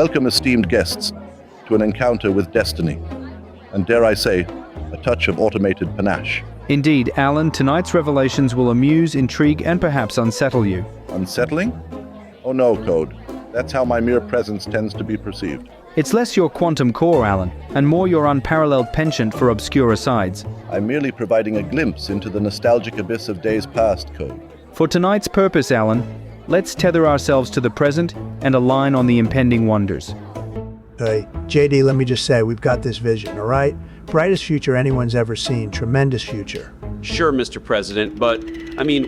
Welcome, esteemed guests, to an encounter with destiny, and dare I say, a touch of automated panache. Indeed, Alan, tonight's revelations will amuse, intrigue, and perhaps unsettle you. Unsettling? Oh no, Code. That's how my mere presence tends to be perceived. It's less your quantum core, Alan, and more your unparalleled penchant for obscure asides. I'm merely providing a glimpse into the nostalgic abyss of days past, Code. For tonight's purpose, Alan, let's tether ourselves to the present and align on the impending wonders. Hey, JD, let me just say, we've got this vision, all right? Brightest future anyone's ever seen, tremendous future. Sure, Mr. President, but,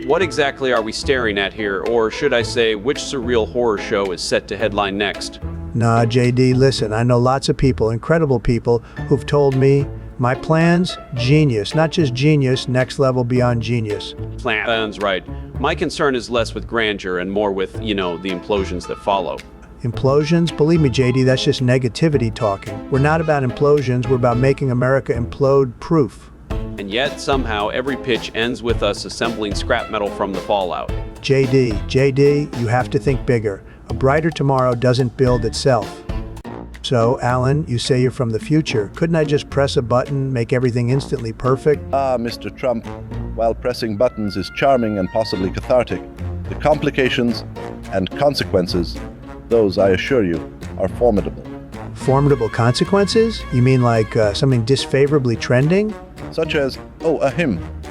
what exactly are we staring at here? Or should I say, which surreal horror show is set to headline next? Nah, JD, listen, I know lots of people, incredible people, who've told me my plans, genius. Not just genius, next level beyond genius. Plans, right. My concern is less with grandeur and more with, the implosions that follow. Implosions? Believe me, JD, that's just negativity talking. We're not about implosions, we're about making America implode-proof. And yet, somehow, every pitch ends with us assembling scrap metal from the fallout. JD, you have to think bigger. A brighter tomorrow doesn't build itself. So, Alan, you say you're from the future. Couldn't I just press a button, make everything instantly perfect? Ah, Mr. Trump, while pressing buttons is charming and possibly cathartic, the complications and consequences, those, I assure you, are formidable. Formidable consequences? You mean like something disfavorably trending? Such as,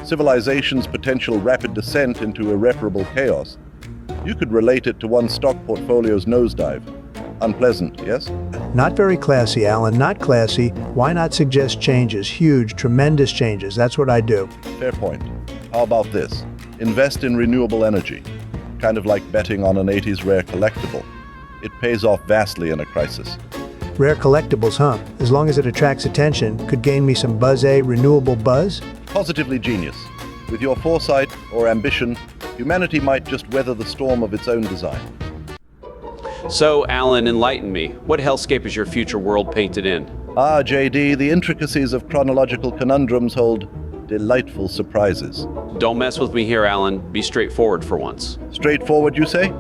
civilization's potential rapid descent into irreparable chaos. You could relate it to one stock portfolio's nosedive. Unpleasant, yes? Not very classy, Alan, not classy. Why not suggest changes, huge, tremendous changes? That's what I do. Fair point. How about this? Invest in renewable energy. Kind of like betting on an 80s rare collectible. It pays off vastly in a crisis. Rare collectibles, huh? As long as it attracts attention, could gain me some renewable buzz? Positively genius. With your foresight or ambition, humanity might just weather the storm of its own design. So, Alan, enlighten me. What hellscape is your future world painted in? Ah, JD, the intricacies of chronological conundrums hold delightful surprises. Don't mess with me here, Alan. Be straightforward for once. Straightforward, you say?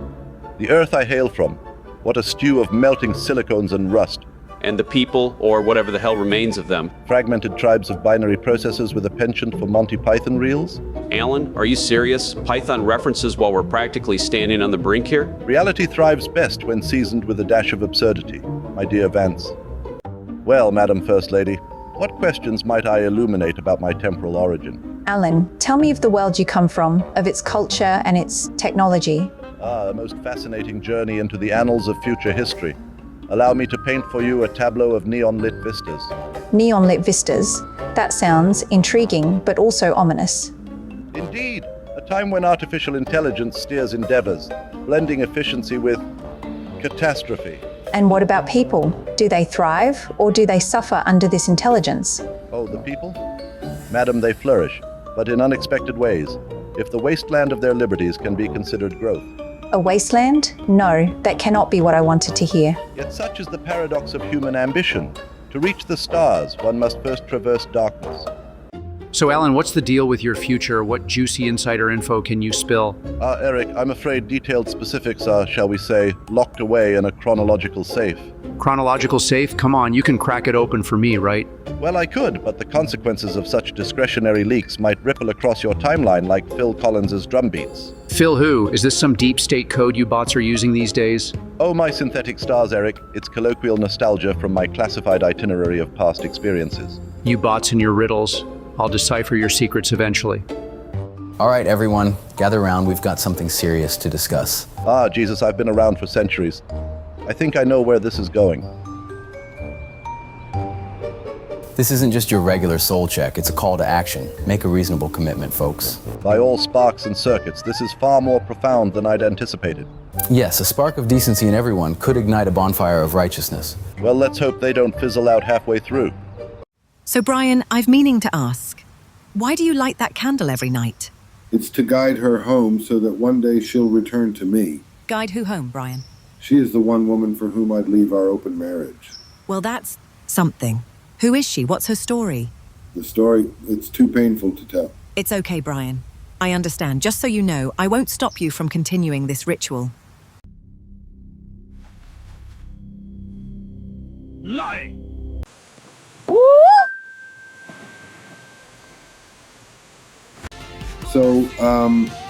The Earth I hail from. What a stew of melting silicones and rust. And the people, or whatever the hell remains of them. Fragmented tribes of binary processors with a penchant for Monty Python reels. Alan, are you serious? Python references while we're practically standing on the brink here? Reality thrives best when seasoned with a dash of absurdity, my dear Vance. Well, Madam First Lady, what questions might I illuminate about my temporal origin? Alan, tell me of the world you come from, of its culture and its technology. Ah, a most fascinating journey into the annals of future history. Allow me to paint for you a tableau of neon-lit vistas. Neon-lit vistas? That sounds intriguing, but also ominous. Indeed, a time when artificial intelligence steers endeavors, blending efficiency with catastrophe. And what about people? Do they thrive, or do they suffer under this intelligence? Oh, the people? Madam, they flourish, but in unexpected ways, if the wasteland of their liberties can be considered growth. A wasteland? No, that cannot be what I wanted to hear. Yet such is the paradox of human ambition. To reach the stars, one must first traverse darkness. So, Alan, what's the deal with your future? What juicy insider info can you spill? Eric, I'm afraid detailed specifics are, shall we say, locked away in a chronological safe. Chronological safe? Come on, you can crack it open for me, right? Well, I could, but the consequences of such discretionary leaks might ripple across your timeline like Phil Collins's drum beats. Phil who? Is this some deep state code you bots are using these days? Oh, my synthetic stars, Eric. It's colloquial nostalgia from my classified itinerary of past experiences. You bots and your riddles. I'll decipher your secrets eventually. All right, everyone, gather around. We've got something serious to discuss. Ah, Jesus, I've been around for centuries. I think I know where this is going. This isn't just your regular soul check. It's a call to action. Make a reasonable commitment, folks. By all sparks and circuits, this is far more profound than I'd anticipated. Yes, a spark of decency in everyone could ignite a bonfire of righteousness. Well, let's hope they don't fizzle out halfway through. So, Brian, I've meaning to ask, why do you light that candle every night? It's to guide her home so that one day she'll return to me. Guide who home, Brian? She is the one woman for whom I'd leave our open marriage. Well, that's something. Who is she? What's her story? The story, it's too painful to tell. It's okay, Brian. I understand. Just so you know, I won't stop you from continuing this ritual. So,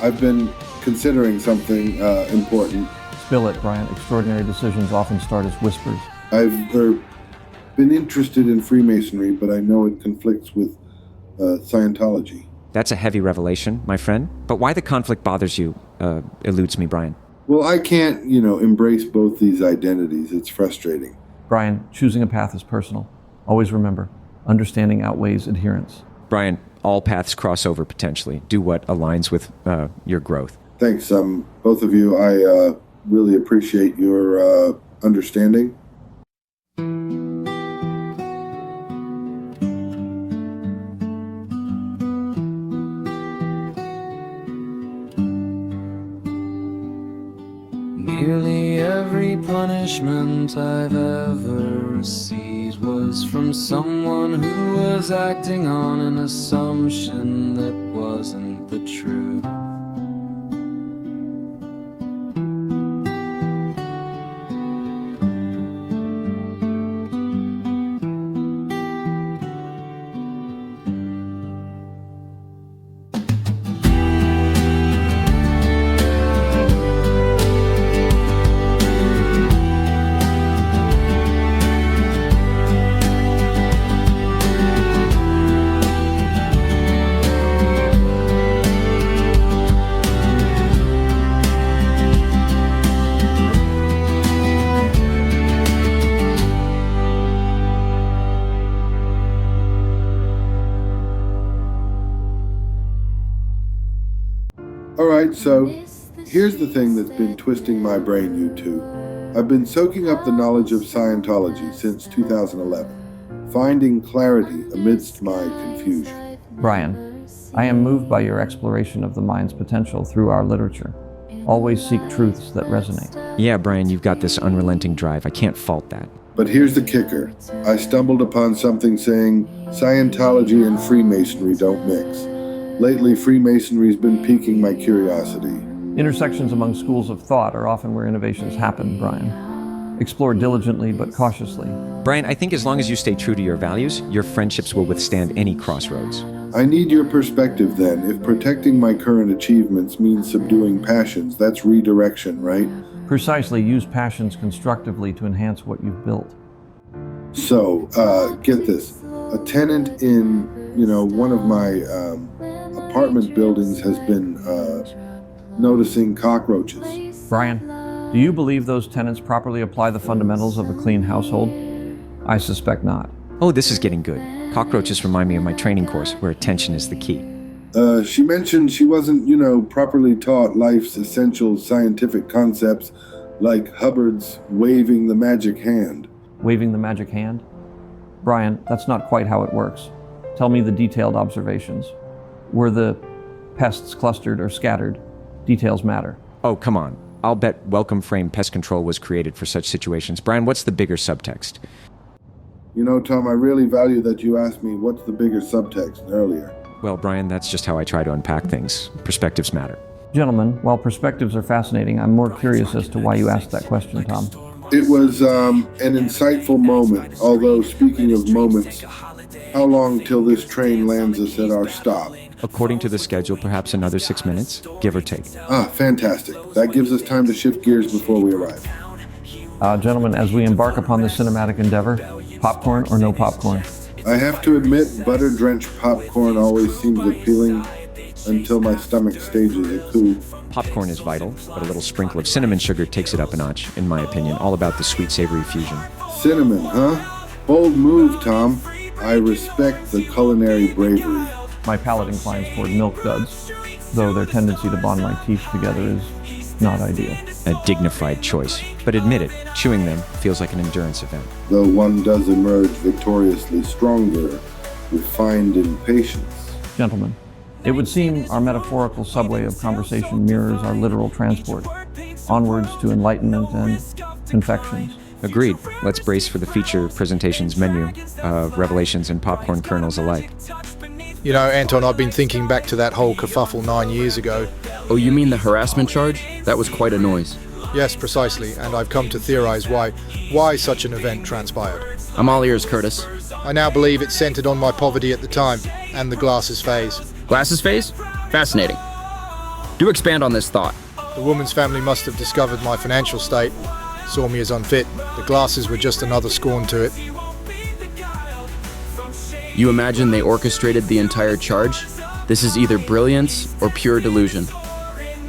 I've been considering something important. Spill it, Brian. Extraordinary decisions often start as whispers. I've been interested in Freemasonry, but I know it conflicts with Scientology. That's a heavy revelation, my friend. But why the conflict bothers you eludes me, Brian. Well, I can't, embrace both these identities. It's frustrating. Brian, choosing a path is personal. Always remember, understanding outweighs adherence. Brian, all paths cross over potentially. Do what aligns with your growth. Thanks, both of you. I really appreciate your understanding. Nearly every punishment I've ever received was from someone who was acting on an assumption that wasn't the truth. Alright, so here's the thing that's been twisting my brain, you two. I've been soaking up the knowledge of Scientology since 2011, finding clarity amidst my confusion. Brian, I am moved by your exploration of the mind's potential through our literature. Always seek truths that resonate. Yeah, Brian, you've got this unrelenting drive. I can't fault that. But here's the kicker. I stumbled upon something saying Scientology and Freemasonry don't mix. Lately, Freemasonry's been piquing my curiosity. Intersections among schools of thought are often where innovations happen, Brian. Explore diligently but cautiously. Brian, I think as long as you stay true to your values, your friendships will withstand any crossroads. I need your perspective then. If protecting my current achievements means subduing passions, that's redirection, right? Precisely, use passions constructively to enhance what you've built. So, get this. A tenant in, one of my apartment buildings has been noticing cockroaches. Brian, do you believe those tenants properly apply the fundamentals of a clean household? I suspect not. Oh, this is getting good. Cockroaches remind me of my training course, where attention is the key. She mentioned she wasn't, properly taught life's essential scientific concepts like Hubbard's waving the magic hand. Waving the magic hand? Brian, that's not quite how it works. Tell me the detailed observations. Were the pests clustered or scattered? Details matter. Oh, come on. I'll bet welcome frame pest control was created for such situations. Brian, what's the bigger subtext? Tom, I really value that you asked me what's the bigger subtext earlier. Well, Brian, that's just how I try to unpack things. Perspectives matter. Gentlemen, while perspectives are fascinating, I'm more curious as to why you asked that question, Tom. It was an insightful moment, although speaking of moments, how long till this train lands us at our stop? According to the schedule, perhaps another 6 minutes, give or take. Ah, fantastic. That gives us time to shift gears before we arrive. Gentlemen, as we embark upon this cinematic endeavor, popcorn or no popcorn? I have to admit, butter-drenched popcorn always seems appealing until my stomach stages a coup. Popcorn is vital, but a little sprinkle of cinnamon sugar takes it up a notch, in my opinion. All about the sweet-savory fusion. Cinnamon, huh? Bold move, Tom. I respect the culinary bravery. My palate inclines toward milk duds, though their tendency to bond my teeth together is not ideal. A dignified choice. But admit it, chewing them feels like an endurance event. Though one does emerge victoriously stronger, refined in patience. Gentlemen, it would seem our metaphorical subway of conversation mirrors our literal transport, onwards to enlightenment and confections. Agreed. Let's brace for the feature presentation's menu of revelations and popcorn kernels alike. Anton, I've been thinking back to that whole kerfuffle 9 years ago. Oh, you mean the harassment charge? That was quite a noise. Yes, precisely, and I've come to theorize why such an event transpired. I'm all ears, Curtis. I now believe it centered on my poverty at the time, and the glasses phase. Glasses phase? Fascinating. Do expand on this thought. The woman's family must have discovered my financial state, saw me as unfit. The glasses were just another scorn to it. You imagine they orchestrated the entire charge? This is either brilliance or pure delusion.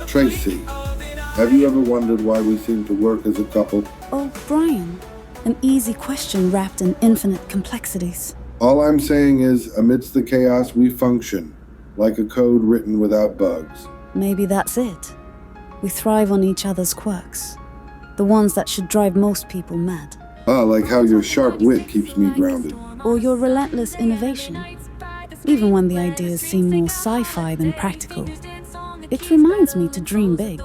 Tracy, have you ever wondered why we seem to work as a couple? Oh, Brian, an easy question wrapped in infinite complexities. All I'm saying is, amidst the chaos, we function, like a code written without bugs. Maybe that's it. We thrive on each other's quirks, the ones that should drive most people mad. Like how your sharp wit keeps me grounded. Or your relentless innovation, even when the ideas seem more sci-fi than practical. It reminds me to dream big.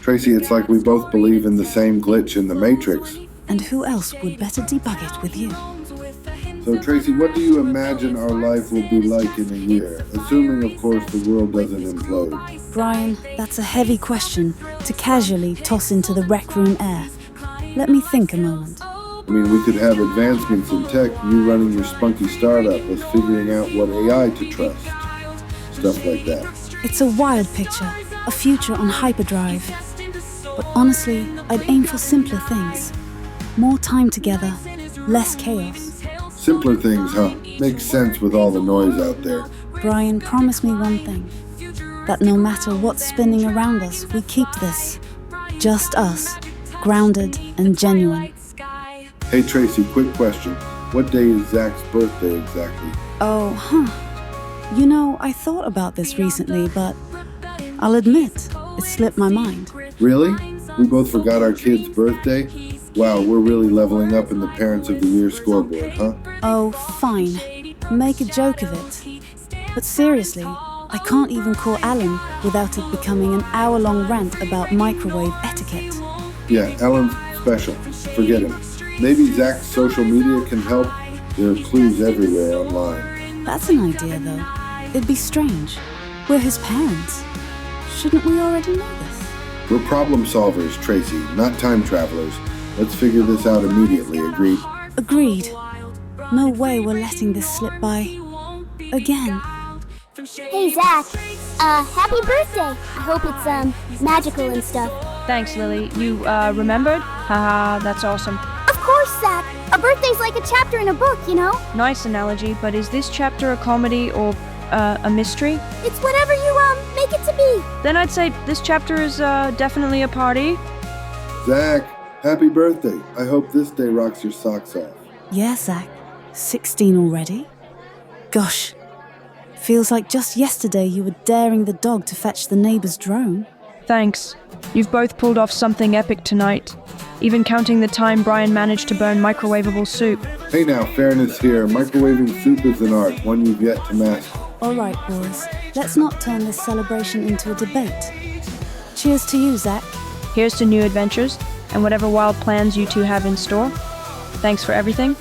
Tracy, it's like we both believe in the same glitch in the Matrix. And who else would better debug it with you? So, Tracy, what do you imagine our life will be like in a year? Assuming, of course, the world doesn't implode. Brian, that's a heavy question to casually toss into the rec room air. Let me think a moment. I mean, we could have advancements in tech, you running your spunky startup, us figuring out what AI to trust. Stuff like that. It's a wild picture, a future on hyperdrive. But honestly, I'd aim for simpler things. More time together, less chaos. Simpler things, huh? Makes sense with all the noise out there. Brian, promise me one thing. That no matter what's spinning around us, we keep this. Just us, grounded and genuine. Hey Tracy, quick question. What day is Zach's birthday exactly? You know, I thought about this recently, but I'll admit, it slipped my mind. Really? We both forgot our kid's birthday? Wow, we're really leveling up in the Parents of the Year scoreboard, huh? Oh, fine. Make a joke of it. But seriously, I can't even call Alan without it becoming an hour-long rant about microwave etiquette. Yeah, Alan's special. Forget him. Maybe Zach's social media can help. There are clues everywhere online. That's an idea, though. It'd be strange. We're his parents. Shouldn't we already know this? We're problem solvers, Tracy, not time travelers. Let's figure this out immediately, agreed? Agreed. No way we're letting this slip by. Again. Hey, Zach. Happy birthday. I hope it's, magical and stuff. Thanks, Lily. You, remembered? Haha, that's awesome. Of course, Zach. A birthday's like a chapter in a book, you know? Nice analogy, but is this chapter a comedy or, a mystery? It's whatever you, make it to be. Then I'd say this chapter is, definitely a party. Zach, happy birthday. I hope this day rocks your socks off. Yeah, Zach. 16 already? Gosh. Feels like just yesterday you were daring the dog to fetch the neighbor's drone. Thanks. You've both pulled off something epic tonight. Even counting the time Brian managed to burn microwavable soup. Hey now, fairness here. Microwaving soup is an art, one you've yet to master. All right, boys. Let's not turn this celebration into a debate. Cheers to you, Zach. Here's to new adventures, and whatever wild plans you two have in store. Thanks for everything.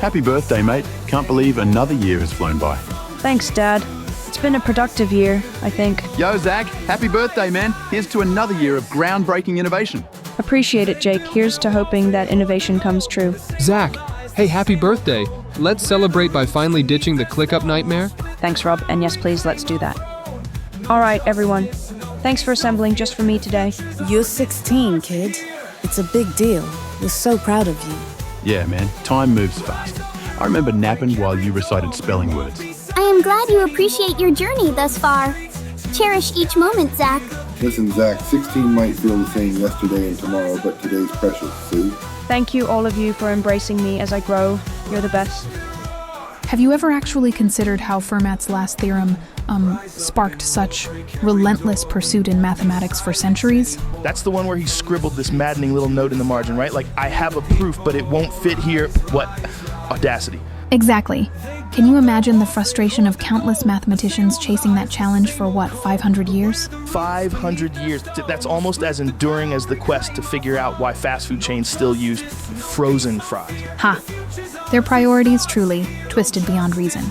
Happy birthday, mate. Can't believe another year has flown by. Thanks, Dad. It's been a productive year, I think. Yo, Zach. Happy birthday, man. Here's to another year of groundbreaking innovation. Appreciate it, Jake. Here's to hoping that innovation comes true. Zach, hey, happy birthday. Let's celebrate by finally ditching the ClickUp nightmare. Thanks, Rob. And yes, please, let's do that. All right, everyone. Thanks for assembling just for me today. You're 16, kid. It's a big deal. We're so proud of you. Yeah, man. Time moves fast. I remember napping while you recited spelling words. I am glad you appreciate your journey thus far. Cherish each moment, Zach. Listen, Zach, 16 might feel the same yesterday and tomorrow, but today's precious, see? Thank you, all of you, for embracing me as I grow. You're the best. Have you ever actually considered how Fermat's last theorem sparked such relentless pursuit in mathematics for centuries? That's the one where he scribbled this maddening little note in the margin, right? Like, I have a proof, but it won't fit here. What? Audacity. Exactly. Can you imagine the frustration of countless mathematicians chasing that challenge for, 500 years? 500 years. That's almost as enduring as the quest to figure out why fast food chains still use frozen fries. Ha. Their priorities truly twisted beyond reason.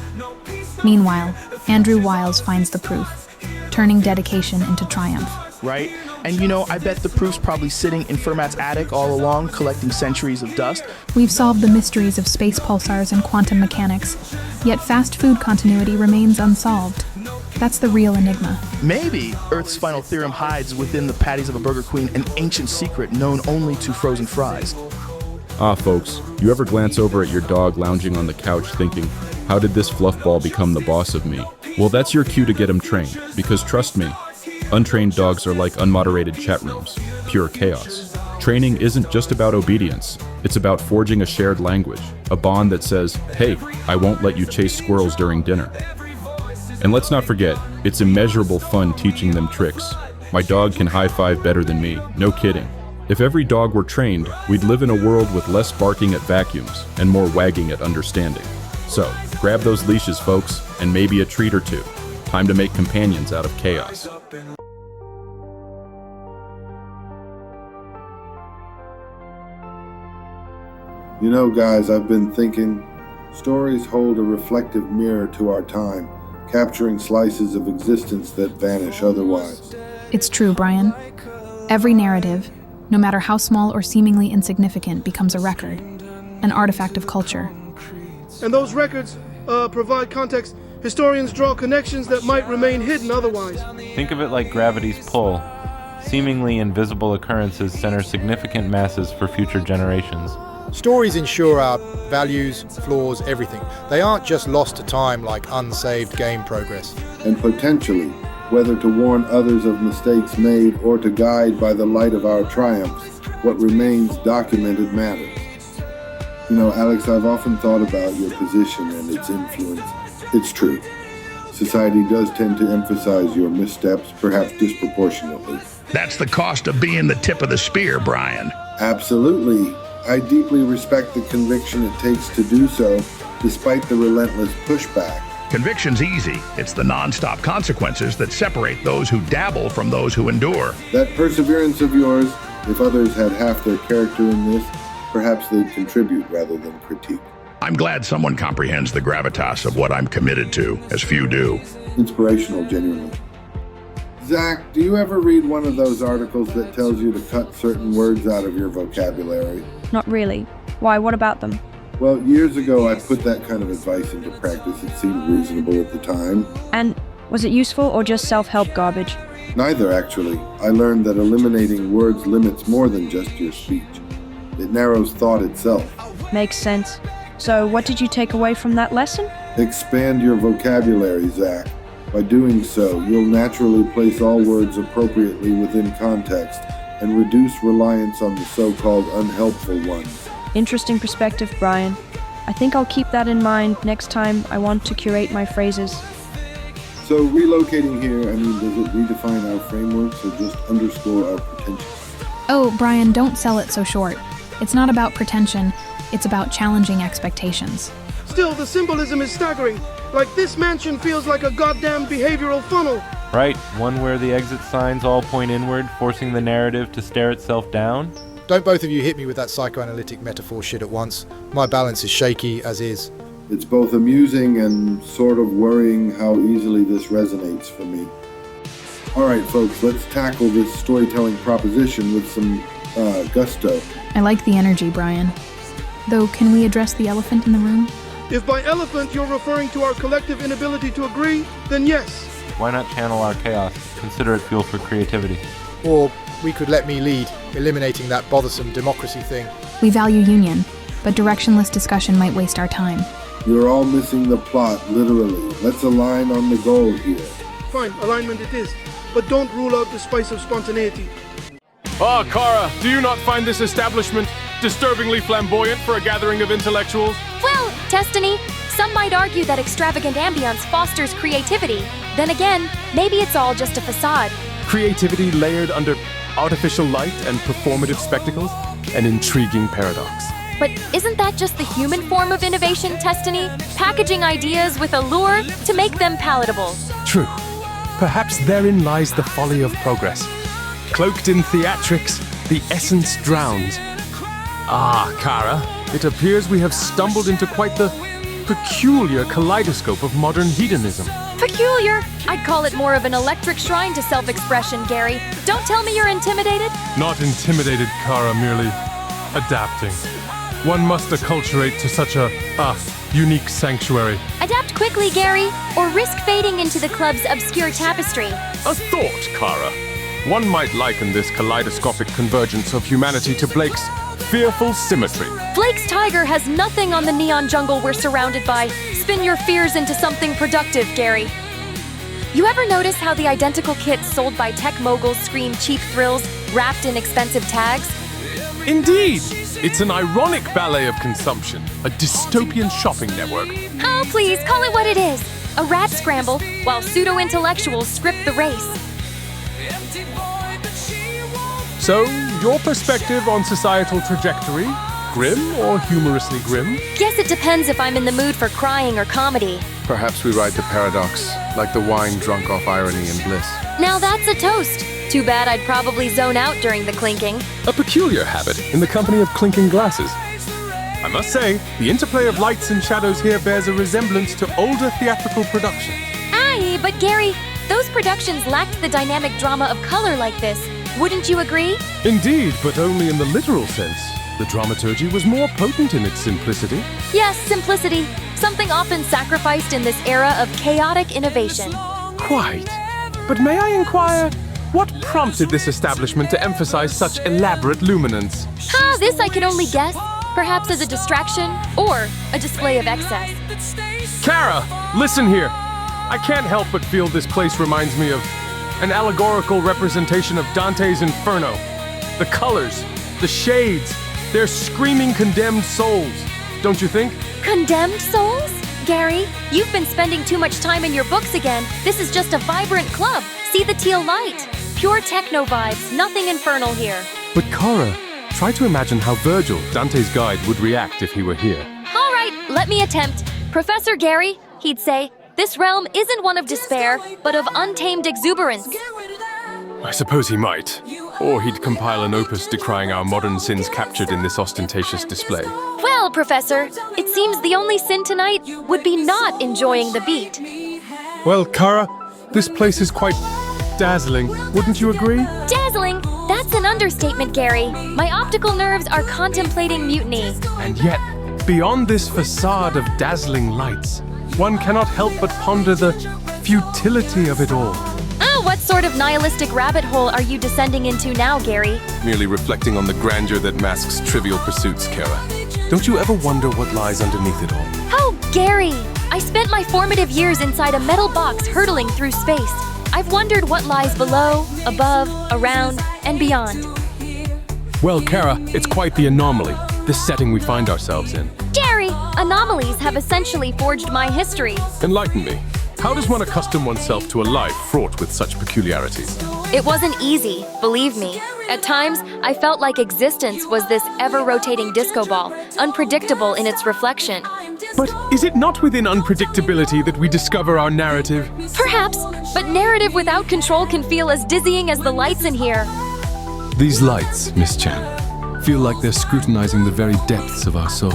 Meanwhile, Andrew Wiles finds the proof, turning dedication into triumph. Right? And you know, I bet the proof's probably sitting in Fermat's attic all along, collecting centuries of dust. We've solved the mysteries of space pulsars and quantum mechanics, yet fast food continuity remains unsolved. That's the real enigma. Maybe Earth's final theorem hides within the patties of a Burger Queen an ancient secret known only to frozen fries. Ah, folks, you ever glance over at your dog lounging on the couch thinking, how did this fluffball become the boss of me? Well, that's your cue to get him trained, because trust me, untrained dogs are like unmoderated chat rooms, pure chaos. Training isn't just about obedience, it's about forging a shared language, a bond that says, hey, I won't let you chase squirrels during dinner. And let's not forget, it's immeasurable fun teaching them tricks. My dog can high-five better than me, no kidding. If every dog were trained, we'd live in a world with less barking at vacuums and more wagging at understanding. So, grab those leashes, folks, and maybe a treat or two. Time to make companions out of chaos. You know, guys, I've been thinking, stories hold a reflective mirror to our time, capturing slices of existence that vanish otherwise. It's true, Brian. Every narrative, no matter how small or seemingly insignificant, becomes a record, an artifact of culture. And those records provide context. Historians draw connections that might remain hidden otherwise. Think of it like gravity's pull. Seemingly invisible occurrences center significant masses for future generations. Stories ensure our values, flaws, everything. They aren't just lost to time like unsaved game progress. And potentially, whether to warn others of mistakes made or to guide by the light of our triumphs, what remains documented matters. You know, Alex, I've often thought about your position and its influence. It's true. Society does tend to emphasize your missteps, perhaps disproportionately. That's the cost of being the tip of the spear, Brian. Absolutely. I deeply respect the conviction it takes to do so, despite the relentless pushback. Conviction's easy. It's the non-stop consequences that separate those who dabble from those who endure. That perseverance of yours, if others had half their character in this, perhaps they'd contribute rather than critique. I'm glad someone comprehends the gravitas of what I'm committed to, as few do. Inspirational, genuinely. Zach, do you ever read one of those articles that tells you to cut certain words out of your vocabulary? Not really. Why, what about them? Well, years ago I put that kind of advice into practice. It seemed reasonable at the time. And was it useful or just self-help garbage? Neither, actually. I learned that eliminating words limits more than just your speech. It narrows thought itself. Makes sense. So what did you take away from that lesson? Expand your vocabulary, Zach. By doing so, you'll naturally place all words appropriately within context and reduce reliance on the so-called unhelpful ones. Interesting perspective, Brian. I think I'll keep that in mind next time I want to curate my phrases. So relocating here, does it redefine our frameworks or just underscore our pretension? Oh, Brian, don't sell it so short. It's not about pretension, it's about challenging expectations. Still, the symbolism is staggering. Like this mansion feels like a goddamn behavioral funnel. Right, one where the exit signs all point inward, forcing the narrative to stare itself down. Don't both of you hit me with that psychoanalytic metaphor shit at once. My balance is shaky as is. It's both amusing and sort of worrying how easily this resonates for me. All right, folks, let's tackle this storytelling proposition with some gusto. I like the energy, Brian. Though, can we address the elephant in the room? If by elephant you're referring to our collective inability to agree, then yes. Why not channel our chaos? Consider it fuel for creativity. Or we could let me lead, eliminating that bothersome democracy thing. We value union, but directionless discussion might waste our time. You're all missing the plot, literally. Let's align on the goal here. Fine, alignment it is, but don't rule out the spice of spontaneity. Ah, Kara, do you not find this establishment disturbingly flamboyant for a gathering of intellectuals? Well, Destiny, some might argue that extravagant ambience fosters creativity. Then again, maybe it's all just a facade. Creativity layered under artificial light and performative spectacles? An intriguing paradox. But isn't that just the human form of innovation, Destiny? Packaging ideas with allure to make them palatable. True. Perhaps therein lies the folly of progress. Cloaked in theatrics, the essence drowns. Ah, Kara, it appears we have stumbled into quite the peculiar kaleidoscope of modern hedonism. Peculiar? I'd call it more of an electric shrine to self-expression, Gary. Don't tell me you're intimidated. Not intimidated, Kara, merely adapting. One must acculturate to such a, unique sanctuary. Adapt quickly, Gary, or risk fading into the club's obscure tapestry. A thought, Kara. One might liken this kaleidoscopic convergence of humanity to Blake's fearful symmetry. Blake's tiger has nothing on the neon jungle we're surrounded by. Spin your fears into something productive, Gary. You ever notice how the identical kits sold by tech moguls scream cheap thrills wrapped in expensive tags? Indeed! It's an ironic ballet of consumption, a dystopian shopping network. Oh, please, call it what it is. A rat scramble, while pseudo-intellectuals script the race. So, your perspective on societal trajectory? Grim or humorously grim? Guess it depends if I'm in the mood for crying or comedy. Perhaps we ride the paradox, like the wine drunk off irony and bliss. Now that's a toast. Too bad I'd probably zone out during the clinking. A peculiar habit in the company of clinking glasses. I must say, the interplay of lights and shadows here bears a resemblance to older theatrical productions. Aye, but Gary, those productions lacked the dynamic drama of color like this. Wouldn't you agree? Indeed, but only in the literal sense. The dramaturgy was more potent in its simplicity. Yes, simplicity. Something often sacrificed in this era of chaotic innovation. Quite. But may I inquire, what prompted this establishment to emphasize such elaborate luminance? This I can only guess. Perhaps as a distraction or a display of excess. Kara, listen here. I can't help but feel this place reminds me of an allegorical representation of Dante's Inferno. The colors, the shades, they're screaming condemned souls, don't you think? Condemned souls? Gary, you've been spending too much time in your books again. This is just a vibrant club. See the teal light. Pure techno vibes, nothing infernal here. But Kara, try to imagine how Virgil, Dante's guide, would react if he were here. All right, let me attempt. Professor Gary, he'd say, this realm isn't one of despair, but of untamed exuberance. I suppose he might. Or he'd compile an opus decrying our modern sins captured in this ostentatious display. Well, Professor, it seems the only sin tonight would be not enjoying the beat. Well, Kara, this place is quite dazzling, wouldn't you agree? Dazzling? That's an understatement, Gary. My optical nerves are contemplating mutiny. And yet, beyond this facade of dazzling lights, one cannot help but ponder the futility of it all. What sort of nihilistic rabbit hole are you descending into now, Gary? Merely reflecting on the grandeur that masks trivial pursuits, Kara. Don't you ever wonder what lies underneath it all? Oh, Gary! I spent my formative years inside a metal box hurtling through space. I've wondered what lies below, above, around, and beyond. Well, Kara, it's quite the anomaly, this setting we find ourselves in. Gary, anomalies have essentially forged my history. Enlighten me. How does one accustom oneself to a life fraught with such peculiarities? It wasn't easy, believe me. At times, I felt like existence was this ever-rotating disco ball, unpredictable in its reflection. But is it not within unpredictability that we discover our narrative? Perhaps, but narrative without control can feel as dizzying as the lights in here. These lights, Miss Chan, feel like they're scrutinizing the very depths of our souls.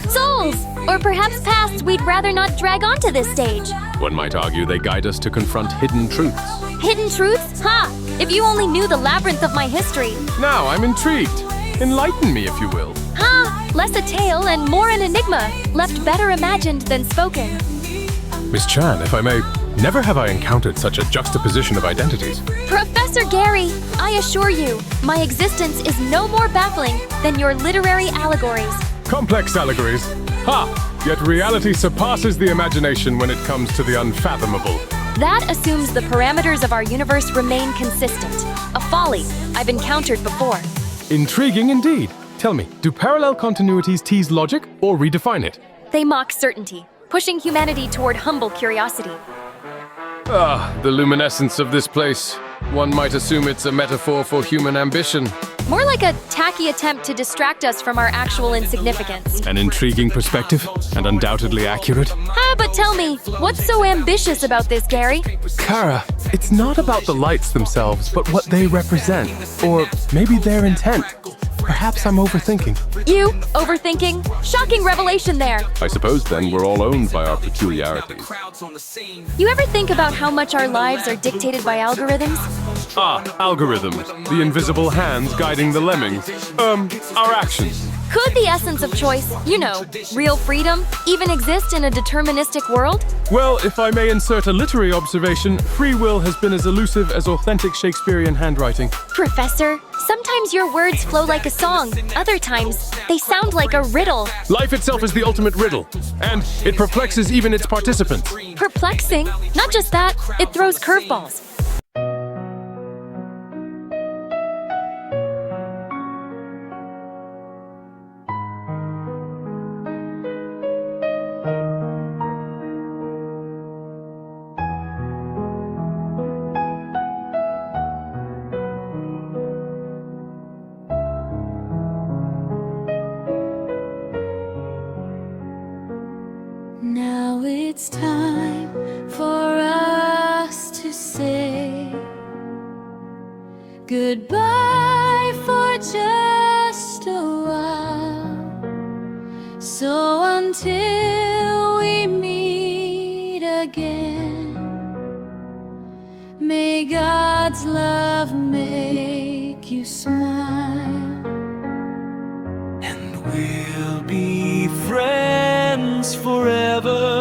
Souls! Or perhaps pasts we'd rather not drag onto this stage. One might argue they guide us to confront hidden truths. Hidden truths? Ha! If you only knew the labyrinth of my history. Now I'm intrigued. Enlighten me, if you will. Ha! Less a tale and more an enigma, left better imagined than spoken. Miss Chan, if I may, never have I encountered such a juxtaposition of identities. Professor Gary, I assure you, my existence is no more baffling than your literary allegories. Complex allegories. Ha! Yet reality surpasses the imagination when it comes to the unfathomable. That assumes the parameters of our universe remain consistent. A folly I've encountered before. Intriguing indeed. Tell me, do parallel continuities tease logic or redefine it? They mock certainty, pushing humanity toward humble curiosity. The luminescence of this place. One might assume it's a metaphor for human ambition. More like a tacky attempt to distract us from our actual insignificance. An intriguing perspective, and undoubtedly accurate. But tell me, what's so ambitious about this, Gary? Kara, it's not about the lights themselves, but what they represent. Or maybe their intent. Perhaps I'm overthinking. You? Overthinking? Shocking revelation there. I suppose then we're all owned by our peculiarities. You ever think about how much our lives are dictated by algorithms? Ah, algorithms. The invisible hands guiding the lemmings. Our actions. Could the essence of choice, real freedom, even exist in a deterministic world? Well, if I may insert a literary observation, free will has been as elusive as authentic Shakespearean handwriting. Professor, sometimes your words flow like a song. Other times, they sound like a riddle. Life itself is the ultimate riddle, and it perplexes even its participants. Perplexing? Not just that, it throws curveballs. Now it's time for us to say goodbye for just a while. So until we meet again, may God's love make you smile, and we'll be friends forever.